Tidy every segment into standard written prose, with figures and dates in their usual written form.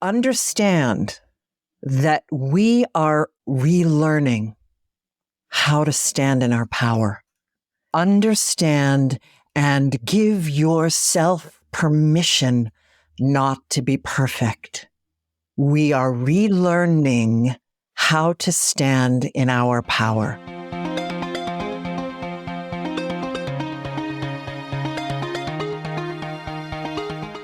understand that we are relearning how to stand in our power. Understand and give yourself permission not to be perfect. We are relearning how to stand in our power.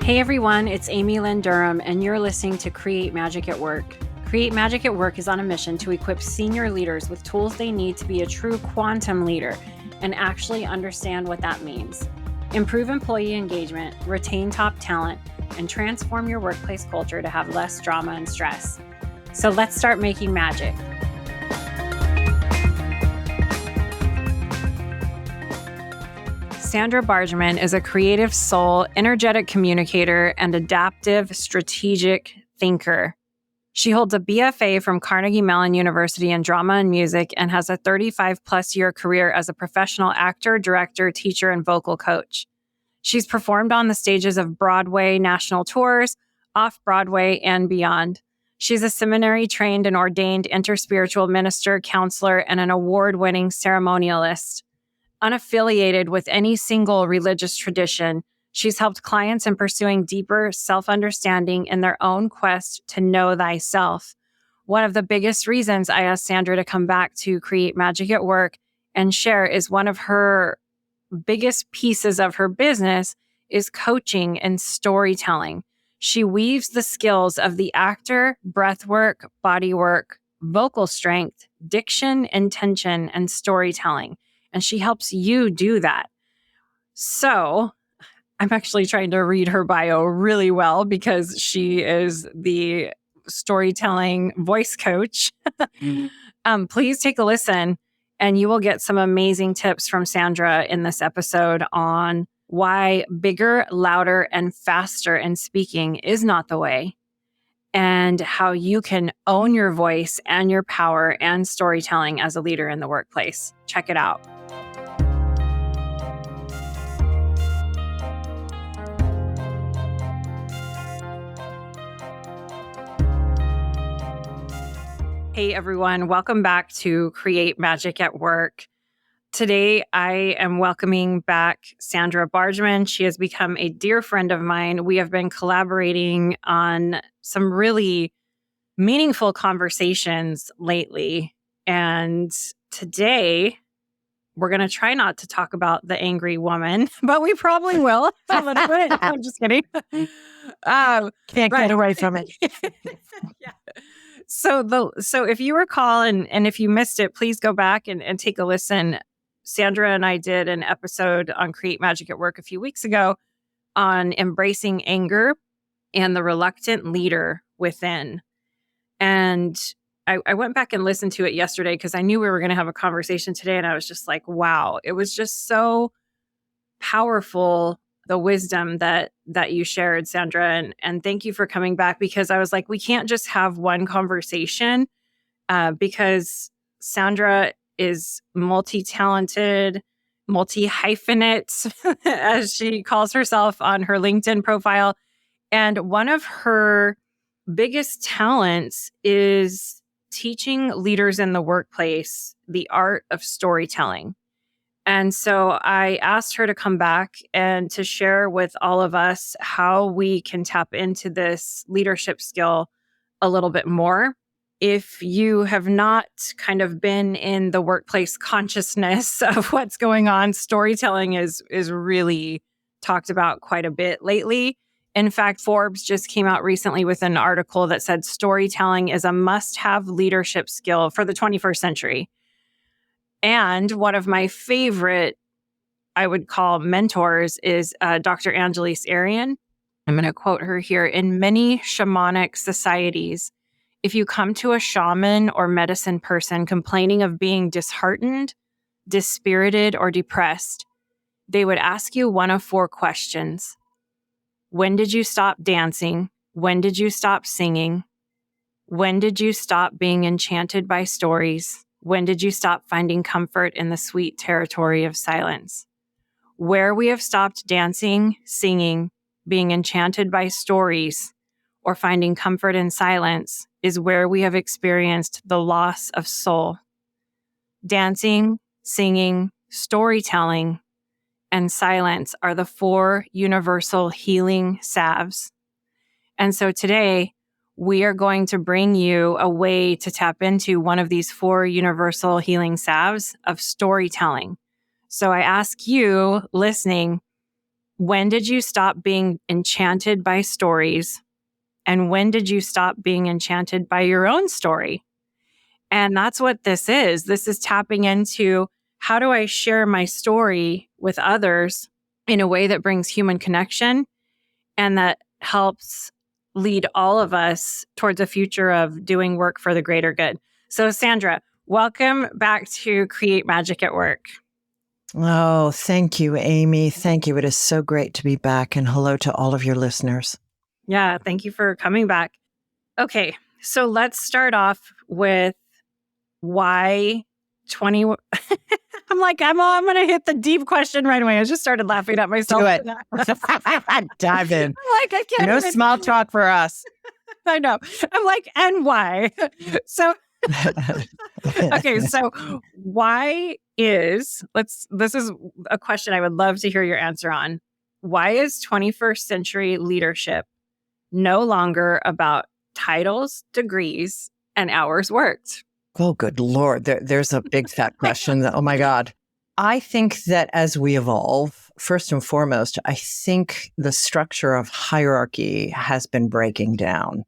Hey everyone, it's Amy Lynn Durham, and you're listening to Create Magic at Work. Create Magic at Work is on a mission to equip senior leaders with tools they need to be a true quantum leader and actually understand what that means. Improve employee engagement, retain top talent, and transform your workplace culture to have less drama and stress. So let's start making magic. Sandra Bargman is a creative soul, energetic communicator, and adaptive strategic thinker. She holds a BFA from Carnegie Mellon University in drama and music and has a 35-plus year career as a professional actor, director, teacher, and vocal coach. She's performed on the stages of Broadway national tours, off-Broadway, and beyond. She's a seminary-trained and ordained interspiritual minister, counselor, and an award-winning ceremonialist. Unaffiliated with any single religious tradition, she's helped clients in pursuing deeper self-understanding in their own quest to know thyself. One of the biggest reasons I asked Sandra to come back to Create Magic at Work and share is one of her biggest pieces of her business is coaching and storytelling. She weaves the skills of the actor, breathwork, bodywork, vocal strength, diction, intention, and storytelling. And she helps you do that. So I'm actually trying to read her bio really well because she is the storytelling voice coach. Please take a listen and you will get some amazing tips from Sandra in this episode on why bigger, louder, and faster in speaking is not the way, and how you can own your voice and your power and storytelling as a leader in the workplace. Check it out. Hey everyone, welcome back to Create Magic at Work. Today I am welcoming back Sandra Bargman. She has become a dear friend of mine. We have been collaborating on some really meaningful conversations lately. And today we're going to try not to talk about the angry woman, but we probably will a little bit. I'm just kidding. Can't get away from it. Yeah. So if you recall, and if you missed it, please go back and take a listen. Sandra and I did an episode on Create Magic at Work a few weeks ago on embracing anger and the reluctant leader within. And I went back and listened to it yesterday because I knew we were going to have a conversation today. And I was just like, wow, it was just so powerful, the wisdom that you shared, Sandra. And thank you for coming back, because I was like, we can't just have one conversation because Sandra is multi-talented, multi-hyphenate, as she calls herself on her LinkedIn profile. And one of her biggest talents is teaching leaders in the workplace the art of storytelling. And so I asked her to come back and to share with all of us how we can tap into this leadership skill a little bit more. If you have not kind of been in the workplace consciousness of what's going on, storytelling is really talked about quite a bit lately. In fact, Forbes just came out recently with an article that said storytelling is a must-have leadership skill for the 21st century. And one of my favorite, I would call mentors, is Dr. Angelis Arian. I'm going to quote her here. In many shamanic societies, if you come to a shaman or medicine person complaining of being disheartened, dispirited, or depressed, they would ask you one of four questions. When did you stop dancing? When did you stop singing? When did you stop being enchanted by stories? When did you stop finding comfort in the sweet territory of silence? Where we have stopped dancing, singing, being enchanted by stories, or finding comfort in silence is where we have experienced the loss of soul. Dancing, singing, storytelling, and silence are the 4 universal healing salves. And so today, we are going to bring you a way to tap into one of these 4 universal healing salves of storytelling. So I ask you listening, when did you stop being enchanted by stories? And when did you stop being enchanted by your own story? And that's what this is. This is tapping into, how do I share my story with others in a way that brings human connection and that helps lead all of us towards a future of doing work for the greater good. So Sandra, welcome back to Create Magic at Work. Oh, thank you, Amy. Thank you. It is so great to be back. And hello to all of your listeners. Yeah, thank you for coming back. Okay, so let's start off with why 20... I'm going to hit the deep question right away. I just started laughing at myself. Do it. Dive in. I can't. No small talk for us. I know. I'm like, and why? So, okay. So why is, this is a question I would love to hear your answer on. Why is 21st century leadership no longer about titles, degrees, and hours worked? Oh, good Lord. There's a big fat question. Oh, my God. I think that as we evolve, first and foremost, I think the structure of hierarchy has been breaking down.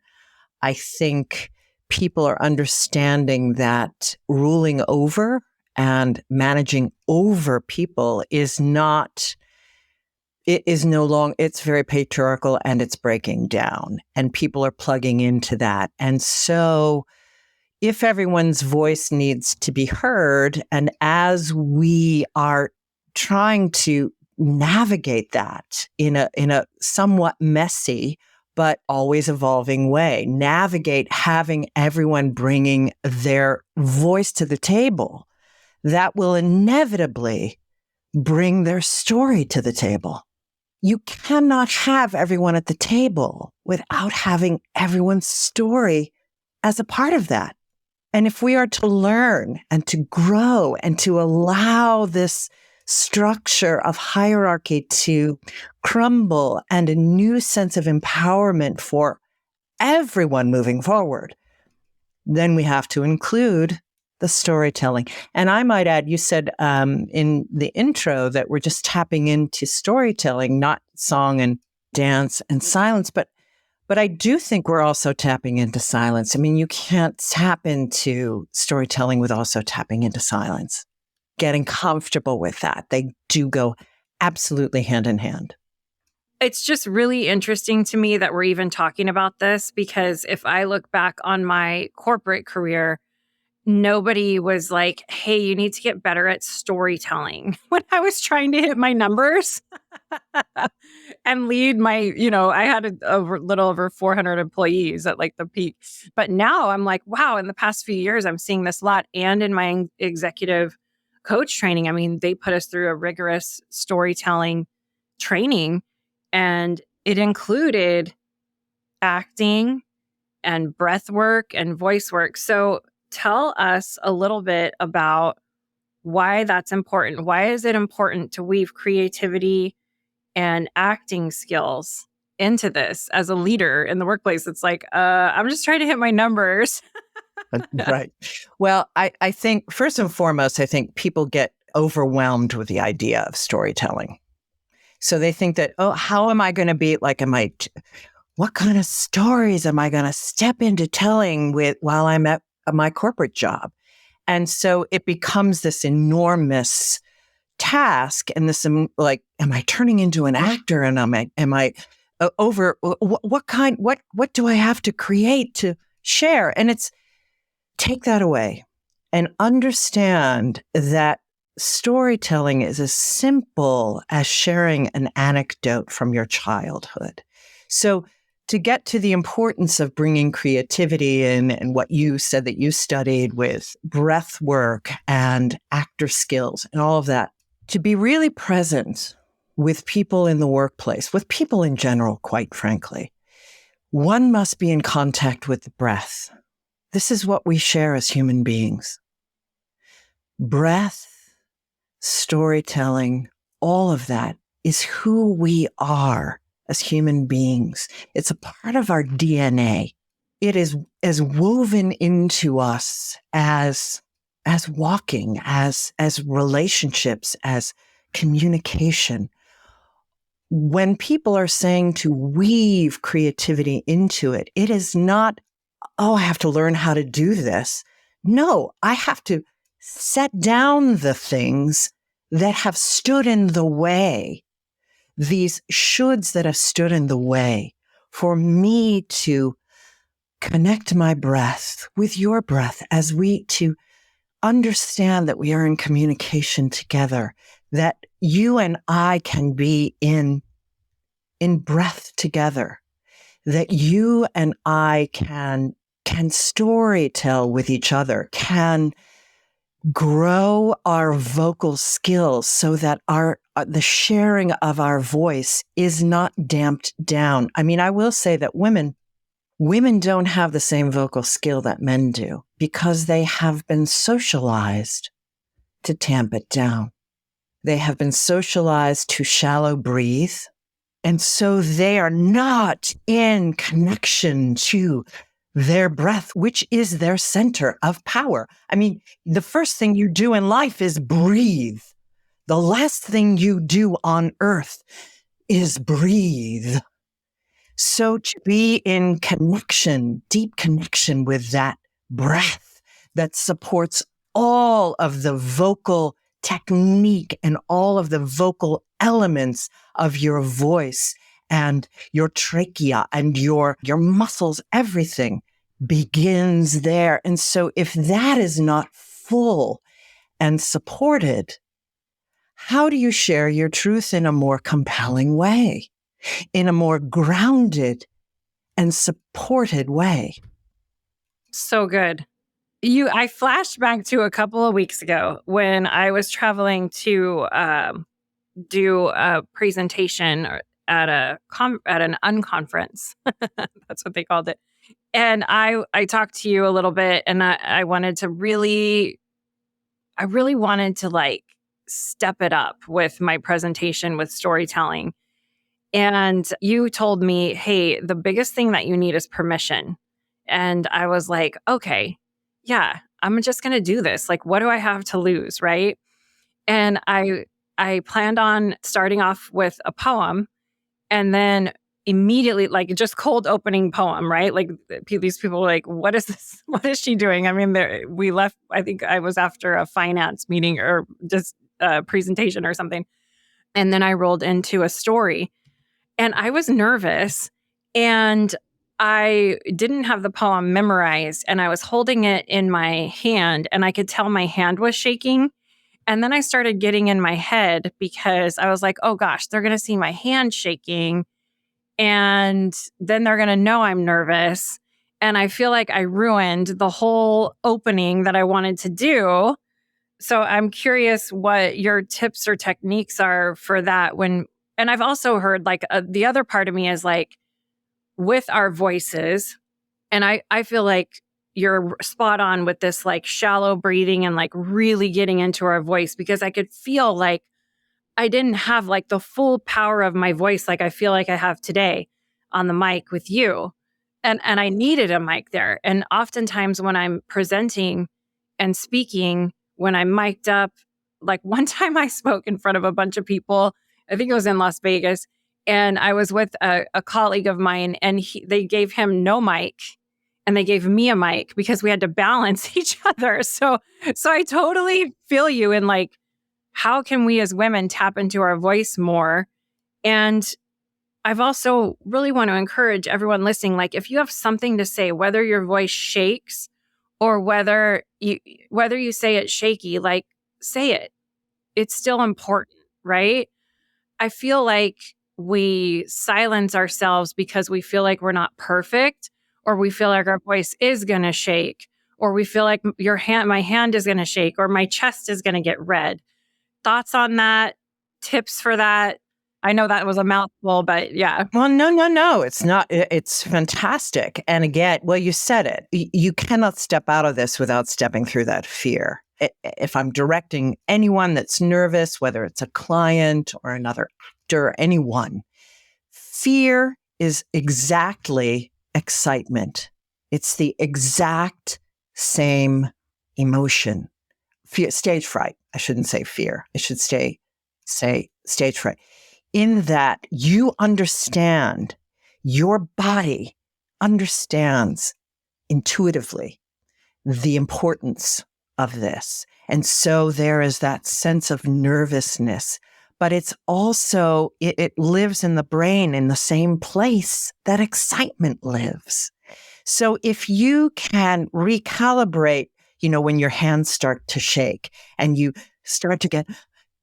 I think people are understanding that ruling over and managing over people is no longer, it's very patriarchal and it's breaking down, and people are plugging into that. And so if everyone's voice needs to be heard, and as we are trying to navigate that in a somewhat messy but always evolving way, navigate having everyone bringing their voice to the table, that will inevitably bring their story to the table. You cannot have everyone at the table without having everyone's story as a part of that. And if we are to learn and to grow and to allow this structure of hierarchy to crumble and a new sense of empowerment for everyone moving forward, then we have to include the storytelling. And I might add, you said in the intro that we're just tapping into storytelling, not song and dance and silence, but I do think we're also tapping into silence. I mean, you can't tap into storytelling with also tapping into silence. Getting comfortable with that. They do go absolutely hand in hand. It's just really interesting to me that we're even talking about this, because if I look back on my corporate career, nobody was like, hey, you need to get better at storytelling when I was trying to hit my numbers and lead my, I had a little over 400 employees at like the peak. But now I'm like, wow, in the past few years, I'm seeing this a lot. And in my executive coach training, I mean, they put us through a rigorous storytelling training, and it included acting and breath work and voice work. So tell us a little bit about why that's important. Why is it important to weave creativity and acting skills into this as a leader in the workplace? It's like, I'm just trying to hit my numbers. Right. Well, I think first and foremost, I think people get overwhelmed with the idea of storytelling. So they think that, oh, how am I going to be like, what kind of stories am I going to step into telling while I'm at my corporate job? And so it becomes this enormous task, and this like, am I turning into an actor? And am I over what do I have to create to share? And it's take that away and understand that storytelling is as simple as sharing an anecdote from your childhood. So to get to the importance of bringing creativity in, and what you said that you studied with breath work and actor skills and all of that, to be really present with people in the workplace, with people in general, quite frankly, One must be in contact with the breath. This is what we share as human beings. Breath, storytelling, all of that is who we are as human beings. It's a part of our DNA. It is as woven into us as walking, as relationships, as communication. When people are saying to weave creativity into it, it is not, oh, I have to learn how to do this. No, I have to set down the things that have stood in the way, these shoulds that have stood in the way for me to connect my breath with your breath, as we to understand that we are in communication together, that you and I can be in breath together, that you and I can story tell with each other, can grow our vocal skills so that the sharing of our voice is not damped down. I mean, I will say that women don't have the same vocal skill that men do because they have been socialized to tamp it down. They have been socialized to shallow breathe. And so they are not in connection to their breath, which is their center of power. I mean, the first thing you do in life is breathe. The last thing you do on earth is breathe. So to be in connection, deep connection with that breath that supports all of the vocal technique and all of the vocal elements of your voice and your trachea and your muscles, everything begins there. And so if that is not full and supported, how do you share your truth in a more compelling way, in a more grounded and supported way? So good. I flashed back to a couple of weeks ago when I was traveling to do a presentation at an unconference. That's what they called it. And I talked to you a little bit, and I really wanted to like step it up with my presentation with storytelling. And you told me, hey, the biggest thing that you need is permission. And I was like, okay, yeah, I'm just going to do this. Like, what do I have to lose? Right. And I planned on starting off with a poem and then immediately, like, just cold opening poem, right? Like, these people were like, what is this? What is she doing? I mean, we left, I think I was after a finance meeting or just a presentation or something. And then I rolled into a story. And I was nervous and I didn't have the poem memorized and I was holding it in my hand and I could tell my hand was shaking. And then I started getting in my head because I was like, oh gosh, they're going to see my hand shaking and then they're going to know I'm nervous. And I feel like I ruined the whole opening that I wanted to do. So I'm curious what your tips or techniques are for that and I've also heard like the other part of me is like with our voices. And I feel like you're spot on with this like shallow breathing and like really getting into our voice because I could feel like I didn't have like the full power of my voice like I feel like I have today on the mic with you. And I needed a mic there. And oftentimes when I'm presenting and speaking, when I'm mic'd up, like one time I spoke in front of a bunch of people, I think it was in Las Vegas, and I was with a colleague of mine and they gave him no mic and they gave me a mic because we had to balance each other. So I totally feel you in like, how can we as women tap into our voice more? And I've also really want to encourage everyone listening, like if you have something to say, whether your voice shakes or whether you say it shaky, like say it. It's still important, right? I feel like we silence ourselves because we feel like we're not perfect or we feel like our voice is going to shake or we feel like my hand is going to shake or my chest is going to get red. Thoughts on that? Tips for that? I know that was a mouthful, but yeah. Well, no. It's not. It's fantastic. And again, well, you said it. You cannot step out of this without stepping through that fear. If I'm directing anyone that's nervous, whether it's a client or another actor, or anyone, fear is exactly excitement. It's the exact same emotion. Fear, stage fright. I shouldn't say fear. I should say stage fright. In that you understand, your body understands intuitively the importance of this. And so there is that sense of nervousness, but it's also, it lives in the brain in the same place that excitement lives. So if you can recalibrate, when your hands start to shake and you start to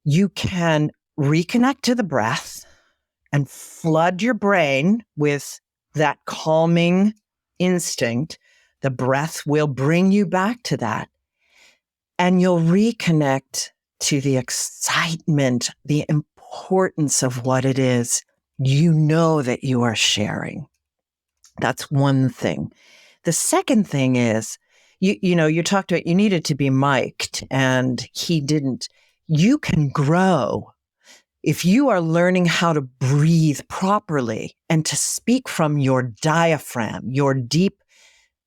you can reconnect to the breath and flood your brain with that calming instinct. The breath will bring you back to that. And you'll reconnect to the excitement, the importance of what it is you know that you are sharing. That's one thing. The second thing is, you talked about you needed to be mic'd and he didn't. You can grow if you are learning how to breathe properly and to speak from your diaphragm, your deep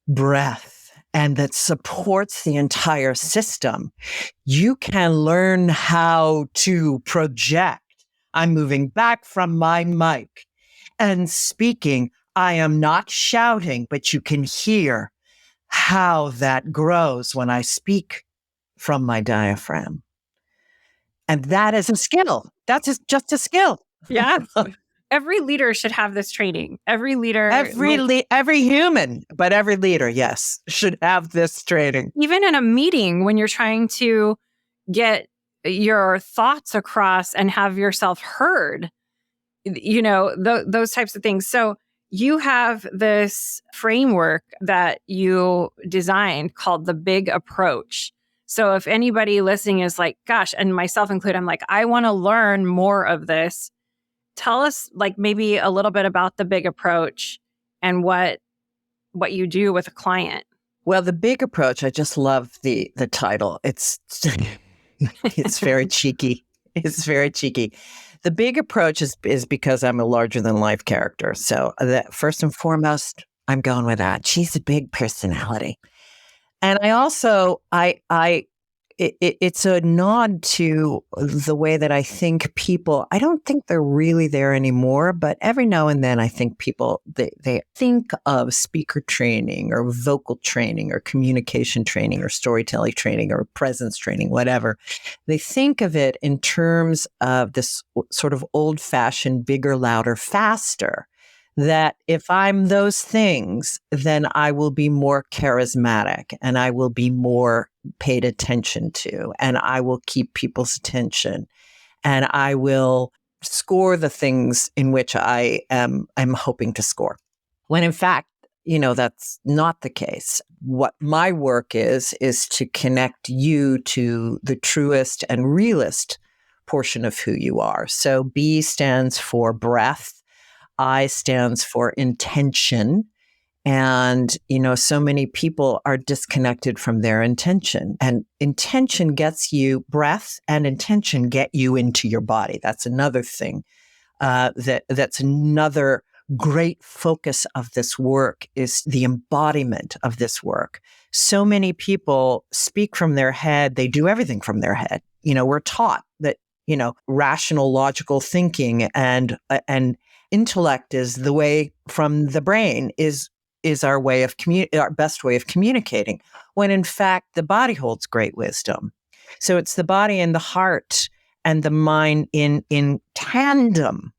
breath, and that supports the entire system. You can learn how to project. I'm moving back from my mic and speaking. I am not shouting, but you can hear how that grows when I speak from my diaphragm. And that is a skill. Just a skill. Yeah. Every leader should have this training. Every leader, Every human, but every leader, yes, should have this training. Even in a meeting when you're trying to get your thoughts across and have yourself heard, those types of things. So you have this framework that you designed called the Big Approach. So if anybody listening is like, gosh, and myself included, I'm like, I want to learn more of this. Tell us like maybe a little bit about the Big Approach and what you do with a client. Well, the Big Approach, I just love the title. It's very cheeky. It's very cheeky. The Big Approach is because I'm a larger than life character. So that first and foremost, I'm going with that. She's a big personality. And I also, it's a nod to the way that I think people, I don't think they're really there anymore, but every now and then I think people, they think of speaker training or vocal training or communication training or storytelling training or presence training, whatever. They think of it in terms of this sort of old-fashioned, bigger, louder, faster. That if I'm those things, then I will be more charismatic and I will be more paid attention to and I will keep people's attention and I will score the things in which I'm hoping to score. When in fact, that's not the case. What my work is to connect you to the truest and realest portion of who you are. So B stands for breath. I stands for intention. And, so many people are disconnected from their intention. And intention gets you breath and intention get you into your body. That's another thing. That's another great focus of this work is the embodiment of this work. So many people speak from their head. They do everything from their head. We're taught that, rational, logical thinking and intellect is the way from the brain is our way of our best way of communicating, when in fact the body holds great wisdom. So it's the body and the heart and the mind in tandem.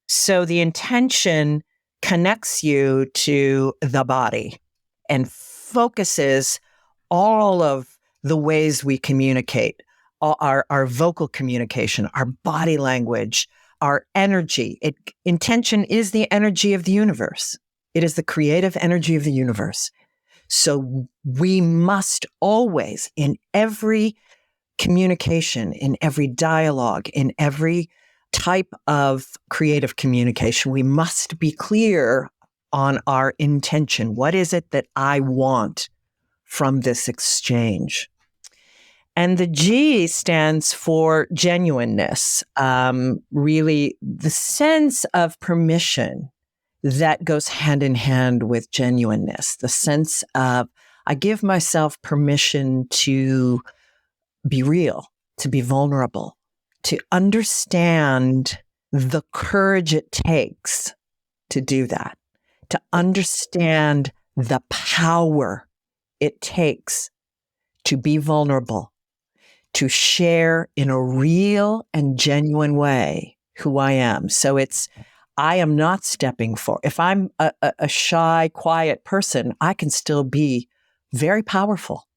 So the intention connects you to the body and focuses all of the ways we communicate, our vocal communication, our body language, our energy. Intention is the energy of the universe. It is the creative energy of the universe. So we must always, in every communication, in every dialogue, in every type of creative communication, we must be clear on our intention. What is it that I want from this exchange? And the G stands for genuineness, really the sense of permission that goes hand in hand with genuineness, the sense of I give myself permission to be real, to be vulnerable, to understand the courage it takes to do that, to understand the power it takes to be vulnerable, to share in a real and genuine way who I am. So I am not stepping for, if I'm a shy, quiet person, I can still be very powerful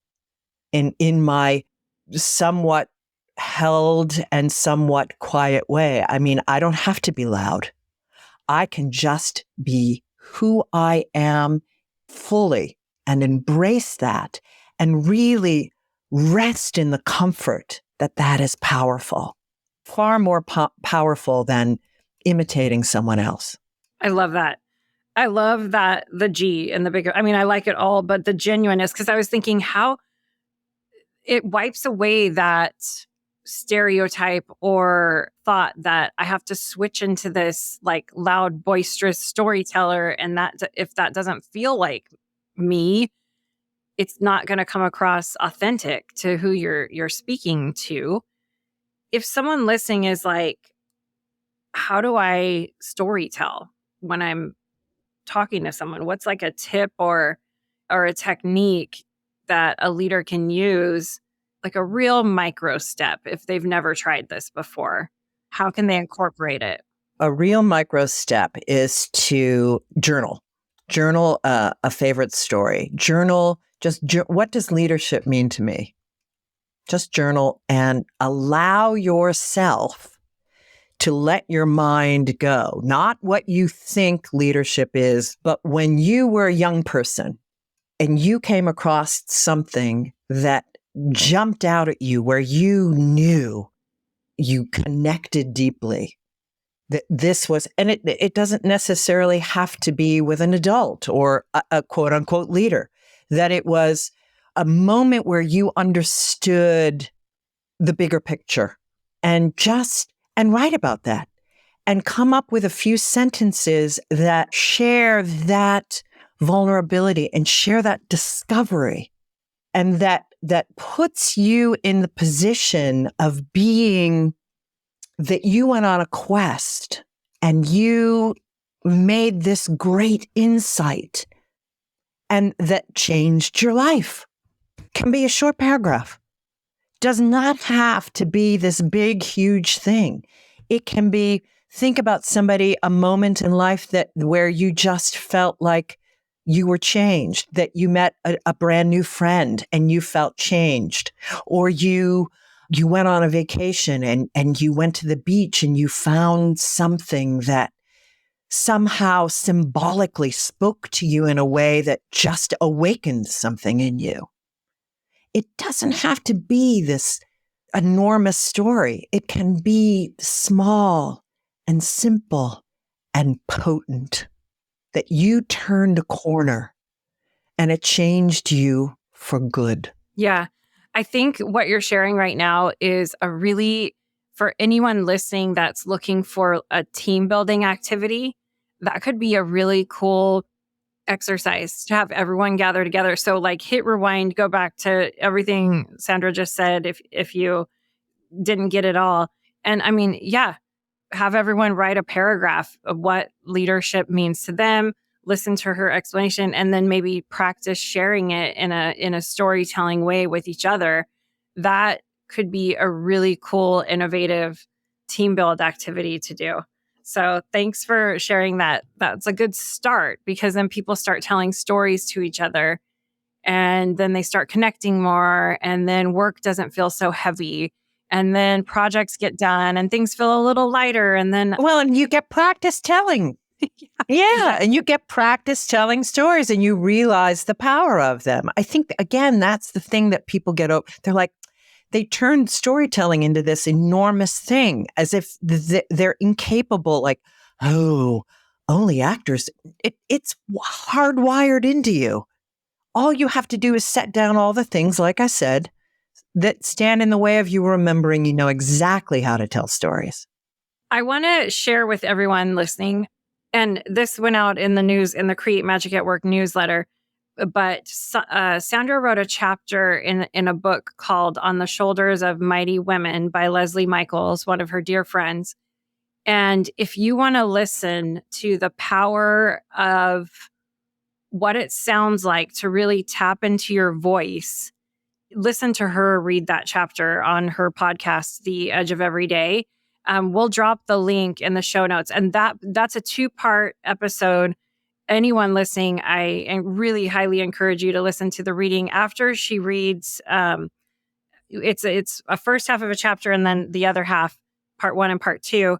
in my somewhat held and somewhat quiet way. I mean, I don't have to be loud. I can just be who I am fully and embrace that and really rest in the comfort that that is powerful, far more powerful than imitating someone else. I love that. I love that the G and the bigger, I mean, I like it all, but the genuineness, because I was thinking how it wipes away that stereotype or thought that I have to switch into this like loud, boisterous storyteller. And that if that doesn't feel like me, it's not going to come across authentic to who you're speaking to. If someone listening is like, how do I storytell when I'm talking to someone? What's like a tip or a technique that a leader can use, like a real micro step if they've never tried this before? How can they incorporate it? A real micro step is to journal. Journal a favorite story. Journal what does leadership mean to me? Just journal and allow yourself to let your mind go. Not what you think leadership is, but when you were a young person and you came across something that jumped out at you where you knew you connected deeply, that this was, and it doesn't necessarily have to be with an adult or a quote unquote leader, that it was a moment where you understood the bigger picture and write about that and come up with a few sentences that share that vulnerability and share that discovery. And that puts you in the position of being that you went on a quest and you made this great insight and that changed your life. Can be a short paragraph. Does not have to be this big, huge thing. It can be, think about somebody, a moment in life where you just felt like you were changed, that you met a brand new friend and you felt changed, or you went on a vacation and you went to the beach and you found something that somehow symbolically spoke to you in a way that just awakened something in you. It doesn't have to be this enormous story. It can be small and simple and potent, that you turned a corner and it changed you for good. Yeah. I think what you're sharing right now is a really, for anyone listening that's looking for a team building activity, that could be a really cool exercise to have everyone gather together. So like hit rewind, go back to everything Sandra just said if you didn't get it all. And I mean, yeah, have everyone write a paragraph of what leadership means to them, listen to her explanation, and then maybe practice sharing it in a storytelling way with each other. That could be a really cool, innovative team build activity to do. So thanks for sharing that. That's a good start, because then people start telling stories to each other and then they start connecting more, and then work doesn't feel so heavy. And then projects get done and things feel a little lighter. And then, well, and you get practice telling. Yeah. And you get practice telling stories and you realize the power of them. I think, again, that's the thing that people get over. They're like, they turned storytelling into this enormous thing as if they're incapable, like, oh, only actors. It's hardwired into you. All you have to do is set down all the things, like I said, that stand in the way of you remembering, exactly how to tell stories. I want to share with everyone listening, and this went out in the news in the Create Magic at Work newsletter, but Sandra wrote a chapter in a book called On the Shoulders of Mighty Women by Leslie Michaels, one of her dear friends. And if you want to listen to the power of what it sounds like to really tap into your voice, listen to her read that chapter on her podcast, The Edge of Every Day. We'll drop the link in the show notes. And that's a 2-part episode. Anyone listening, I really highly encourage you to listen to the reading after she reads. It's a first half of a chapter and then the other half, part 1 and part 2.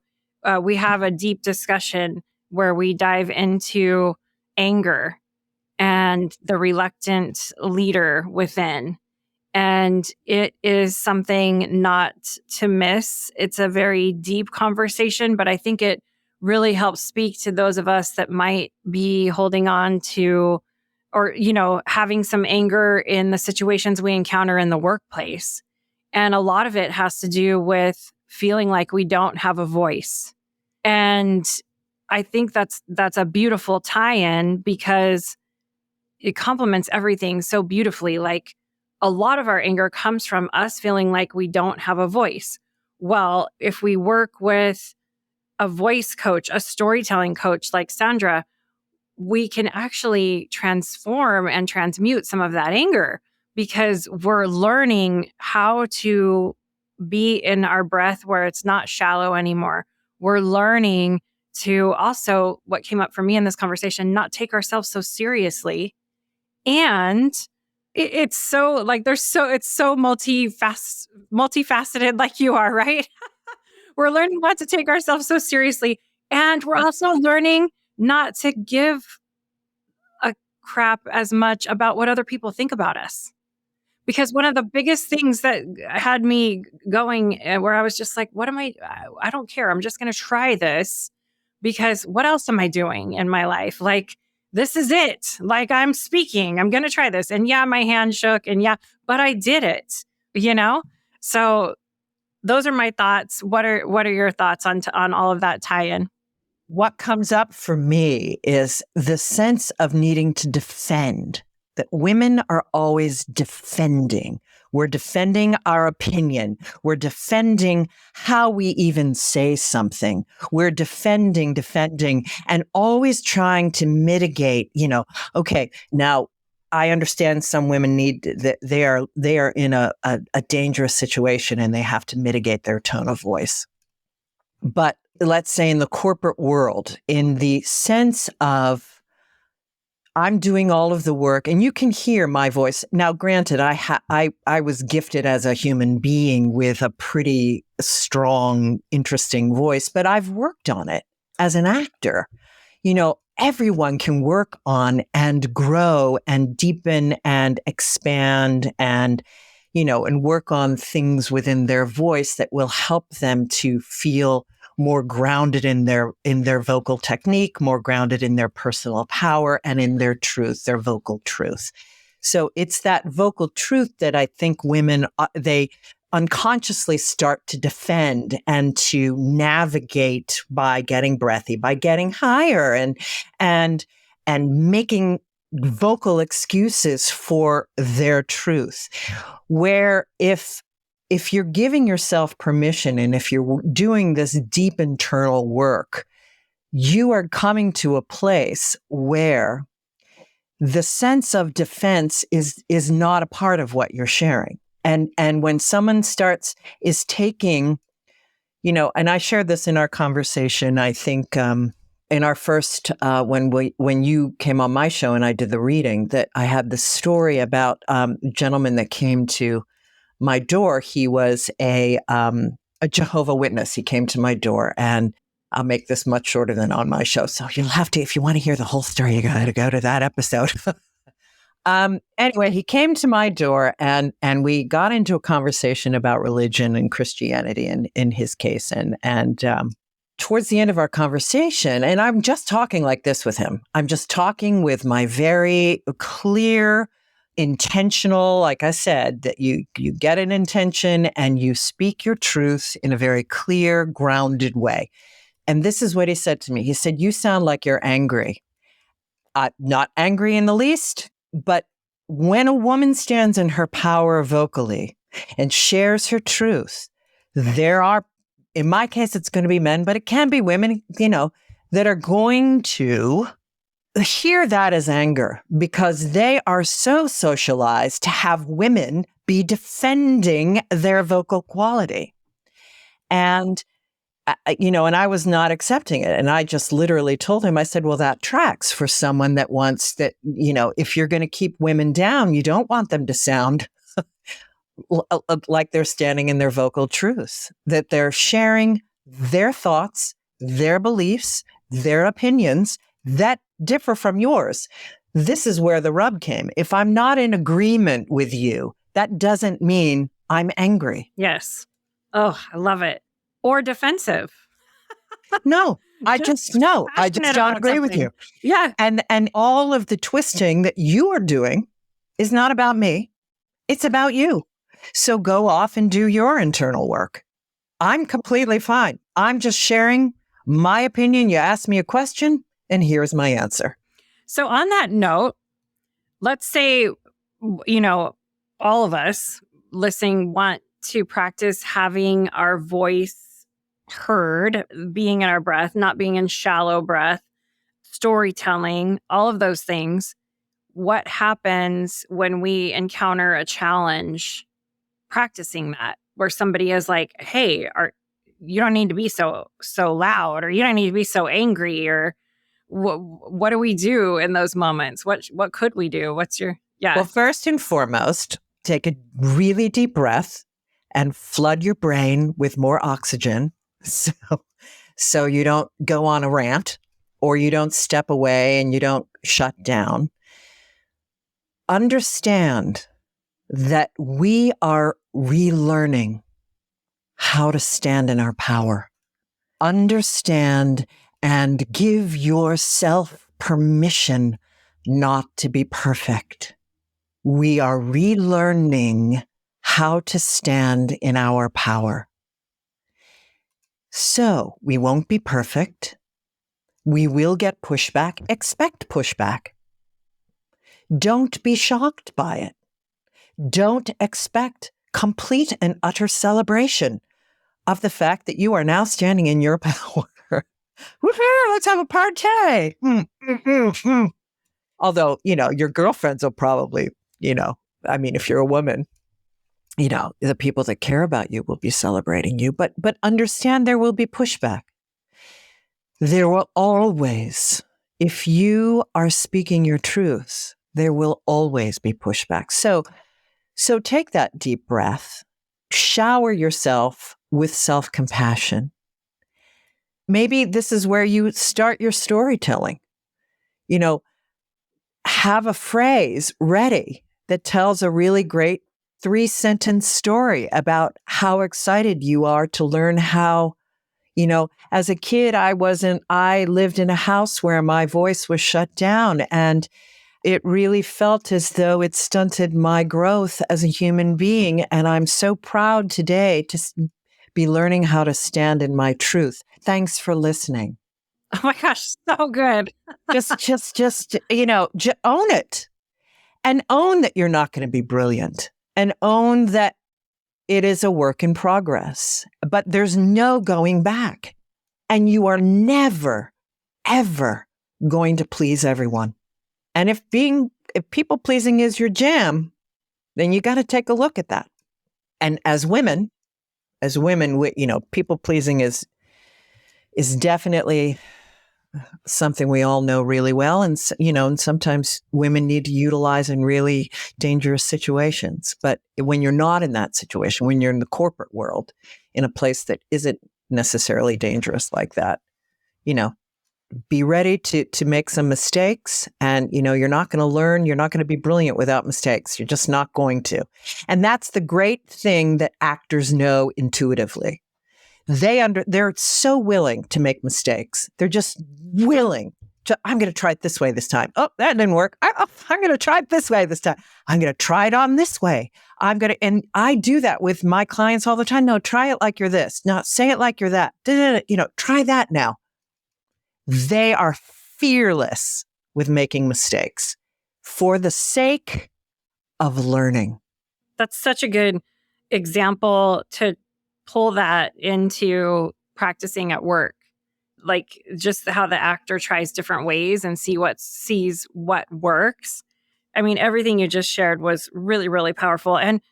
We have a deep discussion where we dive into anger and the reluctant leader within. And it is something not to miss. It's a very deep conversation, but I think it really helps speak to those of us that might be holding on to or, having some anger in the situations we encounter in the workplace. And a lot of it has to do with feeling like we don't have a voice. And I think that's a beautiful tie-in because it complements everything so beautifully. Like, a lot of our anger comes from us feeling like we don't have a voice. Well, if we work with a voice coach, a storytelling coach like Sandra, we can actually transform and transmute some of that anger because we're learning how to be in our breath where it's not shallow anymore. We're learning to also, what came up for me in this conversation, not take ourselves so seriously. And it's so like it's so multifaceted like you are, right? We're learning not to take ourselves so seriously. And we're also learning not to give a crap as much about what other people think about us. Because one of the biggest things that had me going where I was just like, I don't care. I'm just going to try this because what else am I doing in my life? Like, this is it. Like, I'm speaking, I'm going to try this. And yeah, my hand shook and yeah, but I did it, So those are my thoughts. What are your thoughts on all of that tie-in? What comes up for me is the sense of needing to defend, that women are always defending. We're defending our opinion. We're defending how we even say something. We're defending, and always trying to mitigate, okay, now I understand some women need that they are in a dangerous situation and they have to mitigate their tone of voice. But let's say in the corporate world, in the sense of I'm doing all of the work and you can hear my voice. Now, granted, I was gifted as a human being with a pretty strong, interesting voice, but I've worked on it as an actor. Everyone can work on and grow and deepen and expand and work on things within their voice that will help them to feel more grounded in their vocal technique, more grounded in their personal power and in their truth, their vocal truth. So it's that vocal truth that I think women, they unconsciously start to defend and to navigate by getting breathy, by getting higher and making vocal excuses for their truth. Where if you're giving yourself permission and if you're doing this deep internal work, you are coming to a place where the sense of defense is not a part of what you're sharing. And when someone is taking, and I shared this in our conversation, I think in our first, when you came on my show and I did the reading, that I had this story about a gentleman that came to my door. He was a Jehovah Witness. He came to my door, and I'll make this much shorter than on my show. So you'll have to, if you want to hear the whole story, you got to go to that episode. Anyway, he came to my door and we got into a conversation about religion and Christianity in his case. And towards the end of our conversation, and I'm just talking like this with him. I'm just talking with my very clear, intentional, like I said, that you get an intention and you speak your truth in a very clear, grounded way. And this is what he said to me. He said, "You sound like you're angry." Not angry in the least, but when a woman stands in her power vocally and shares her truth, there are, in my case, it's going to be men, but it can be women, that are going to hear that as anger because they are so socialized to have women be defending their vocal quality. And and I was not accepting it. And I just literally told him, I said, well, that tracks for someone that wants that, if you're going to keep women down, you don't want them to sound like they're standing in their vocal truth, that they're sharing their thoughts, their beliefs, their opinions that differ from yours. This is where the rub came. If I'm not in agreement with you, that doesn't mean I'm angry. Yes. Oh, I love it. Or defensive. No, I just don't agree with you. Yeah. And all of the twisting that you are doing is not about me. It's about you. So go off and do your internal work. I'm completely fine. I'm just sharing my opinion. You asked me a question and here's my answer. So on that note, let's say, all of us listening want to practice having our voice heard, being in our breath, not being in shallow breath, storytelling, all of those things. What happens when we encounter a challenge practicing that, where somebody is like, hey, you don't need to be so loud, or you don't need to be so angry, or what do we do in those moments? What could we do? Well, first and foremost, take a really deep breath and flood your brain with more oxygen. So you don't go on a rant or you don't step away and you don't shut down. Understand that we are relearning how to stand in our power. Understand and give yourself permission not to be perfect. We are relearning how to stand in our power. So we won't be perfect. We will get pushback. Expect pushback. Don't be shocked by it. Don't expect complete and utter celebration of the fact that you are now standing in your power. Woohoo, let's have a party. Although, your girlfriends will probably, if you're a woman, the people that care about you will be celebrating you, but understand there will be pushback. There will always, if you are speaking your truth, there will always be pushback. So take that deep breath, shower yourself with self-compassion. Maybe this is where you start your storytelling. Have a phrase ready that tells a really great 3-sentence story about how excited you are to learn how, as a kid, I lived in a house where my voice was shut down, and it really felt as though it stunted my growth as a human being. And I'm so proud today to be learning how to stand in my truth. Thanks for listening. Oh my gosh, so good. just own it, and own that you're not going to be brilliant, and own that it is a work in progress, but there's no going back. And you are never, ever going to please everyone. And if people pleasing is your jam, then you got to take a look at that. And as women, people pleasing is definitely something we all know really well. And, and sometimes women need to utilize in really dangerous situations. But when you're not in that situation, when you're in the corporate world, in a place that isn't necessarily dangerous like that, be ready to make some mistakes. And, you're not going to learn. You're not going to be brilliant without mistakes. You're just not going to. And that's the great thing that actors know intuitively. They're so willing to make mistakes. They're just willing. I'm going to try it this way this time. Oh, that didn't work. I'm going to try it this way this time. I'm going to try it on this way. And I do that with my clients all the time. No, try it like you're this. No, say it like you're that. Try that now. They are fearless with making mistakes for the sake of learning. That's such a good example to pull that into practicing at work. Like just how the actor tries different ways and sees what works. I mean, everything you just shared was really, really powerful. And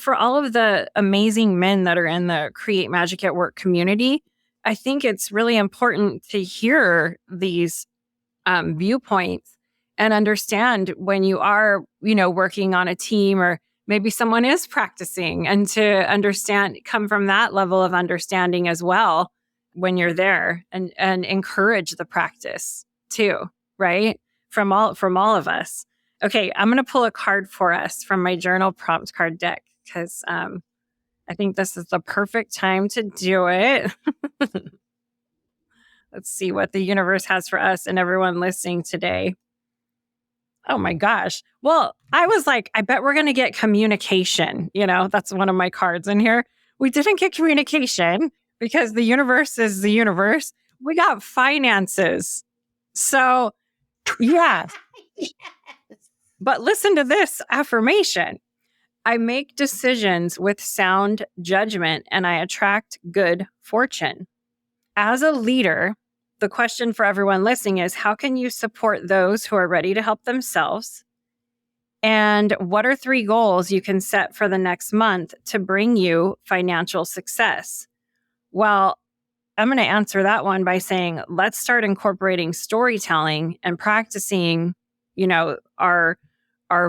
for all of the amazing men that are in the Create Magic at Work community, I think it's really important to hear these viewpoints and understand when you are, working on a team, or maybe someone is practicing, and to come from that level of understanding as well when you're there, and encourage the practice too, right? From all of us. Okay, I'm going to pull a card for us from my journal prompt card deck, because I think this is the perfect time to do it. Let's see what the universe has for us and everyone listening today. Oh my gosh. Well, I was like, I bet we're going to get communication. That's one of my cards in here. We didn't get communication because the universe is the universe. We got finances. So, yeah. Yes. But listen to this affirmation. I make decisions with sound judgment and I attract good fortune. As a leader, the question for everyone listening is, how can you support those who are ready to help themselves? And what are 3 goals you can set for the next month to bring you financial success? Well, I'm going to answer that one by saying, let's start incorporating storytelling and practicing, our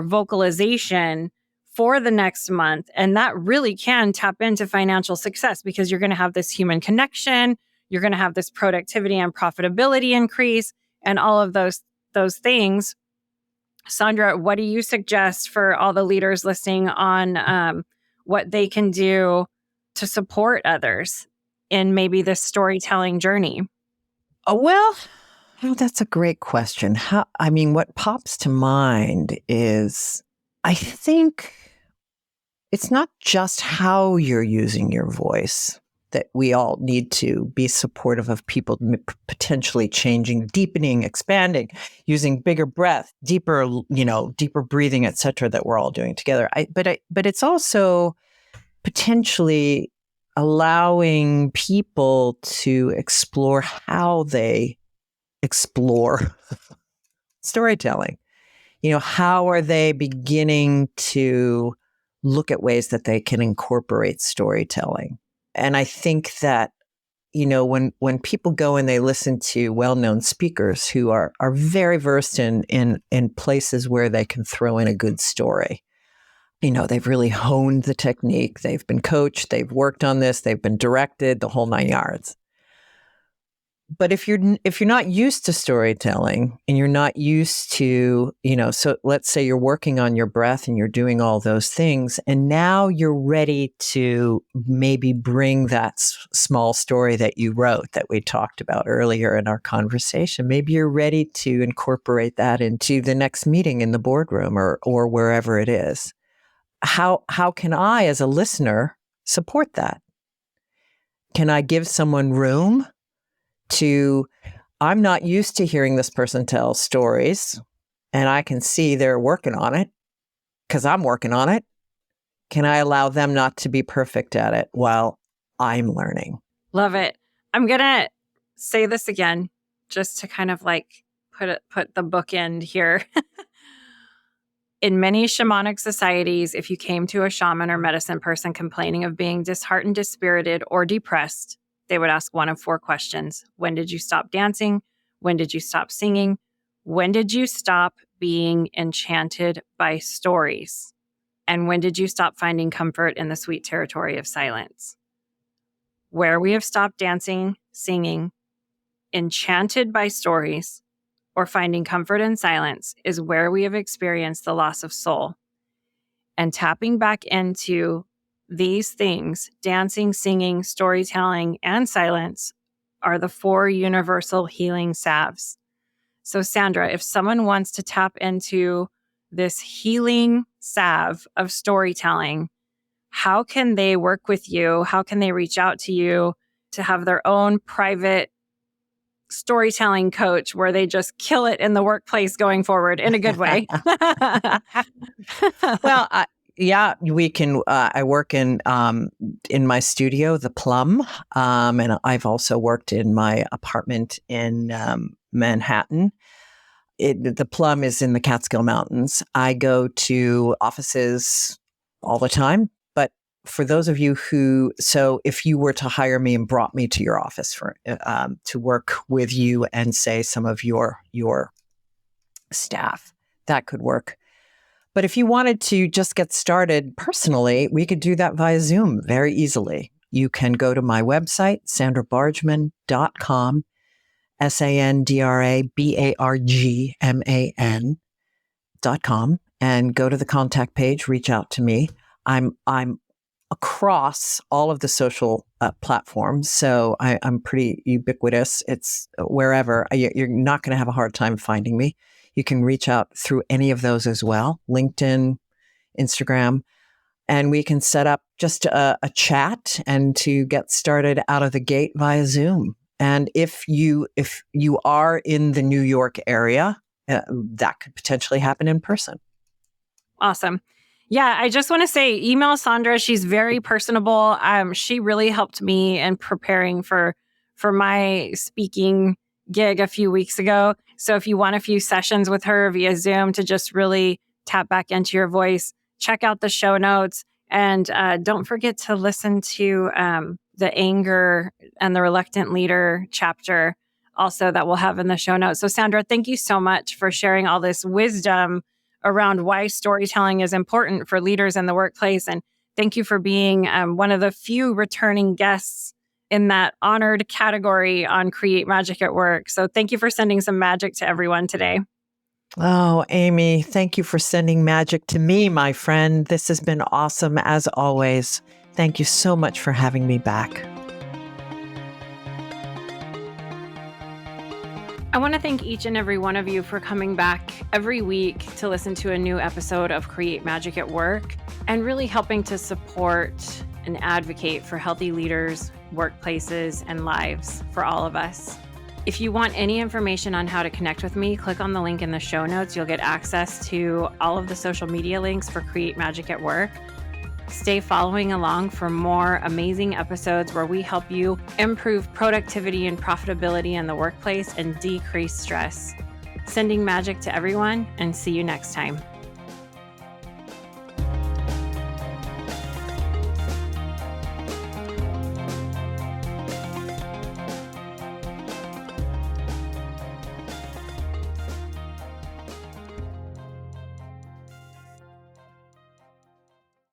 vocalization for the next month. And that really can tap into financial success, because you're going to have this human connection. You're going to have this productivity and profitability increase and all of those things. Sandra, what do you suggest for all the leaders listening on what they can do to support others in maybe this storytelling journey? Oh, well, that's a great question. What pops to mind is, I think it's not just how you're using your voice, that we all need to be supportive of people potentially changing, deepening, expanding, using bigger breath, deeper breathing, et cetera, that we're all doing together. But it's also potentially allowing people to explore how they explore storytelling. How are they beginning to look at ways that they can incorporate storytelling? And I think that, when people go and they listen to well-known speakers who are very versed in places where they can throw in a good story, they've really honed the technique. They've been coached. They've worked on this. They've been directed, the whole 9 yards. But if you're not used to storytelling, and you're not used to, so let's say you're working on your breath and you're doing all those things, and now you're ready to maybe bring that small story that you wrote that we talked about earlier in our conversation. Maybe you're ready to incorporate that into the next meeting in the boardroom or wherever it is. How can I, as a listener, support that? Can I give someone room to, I'm not used to hearing this person tell stories, and I can see they're working on it because I'm working on it. Can I allow them not to be perfect at it while I'm learning? Love it. I'm going to say this again, just to kind of like put the bookend here. In many shamanic societies, if you came to a shaman or medicine person complaining of being disheartened, dispirited, or depressed, they would ask one of 4 questions. When did you stop dancing? When did you stop singing? When did you stop being enchanted by stories? And when did you stop finding comfort in the sweet territory of silence? Where we have stopped dancing, singing, enchanted by stories or finding comfort in silence is where we have experienced the loss of soul. And tapping back into these things, dancing, singing, storytelling, and silence, are the 4 universal healing salves. So, Sandra, if someone wants to tap into this healing salve of storytelling, how can they work with you? How can they reach out to you to have their own private storytelling coach where they just kill it in the workplace going forward in a good way? Well, we can. I work in my studio, the Plum, and I've also worked in my apartment in Manhattan. The Plum is in the Catskill Mountains. I go to offices all the time. But for those of you so if you were to hire me and brought me to your office for to work with you and say some of your staff, that could work. But if you wanted to just get started personally, we could do that via Zoom very easily. You can go to my website, sandrabargman.com, SandraBargman.com, and go to the contact page, reach out to me. I'm across all of the social platforms, so I'm pretty ubiquitous. It's wherever. You're not going to have a hard time finding me. You can reach out through any of those as well, LinkedIn, Instagram, and we can set up just a chat and to get started out of the gate via Zoom. And if you are in the New York area, that could potentially happen in person. Awesome. Yeah, I just want to say, email Sandra. She's very personable. She really helped me in preparing for my speaking gig a few weeks ago. So if you want a few sessions with her via Zoom to just really tap back into your voice, check out the show notes. And don't forget to listen to the Anger and the Reluctant Leader chapter also that we'll have in the show notes. So Sandra, thank you so much for sharing all this wisdom around why storytelling is important for leaders in the workplace. And thank you for being one of the few returning guests in that honored category on Create Magic at Work. So thank you for sending some magic to everyone today. Oh, Amy, thank you for sending magic to me, my friend. This has been awesome as always. Thank you so much for having me back. I want to thank each and every one of you for coming back every week to listen to a new episode of Create Magic at Work and really helping to support and advocate for healthy leaders, workplaces, and lives for all of us. If you want any information on how to connect with me, click on the link in the show notes. You'll get access to all of the social media links for Create Magic at Work. Stay following along for more amazing episodes where we help you improve productivity and profitability in the workplace and decrease stress. Sending magic to everyone, and see you next time.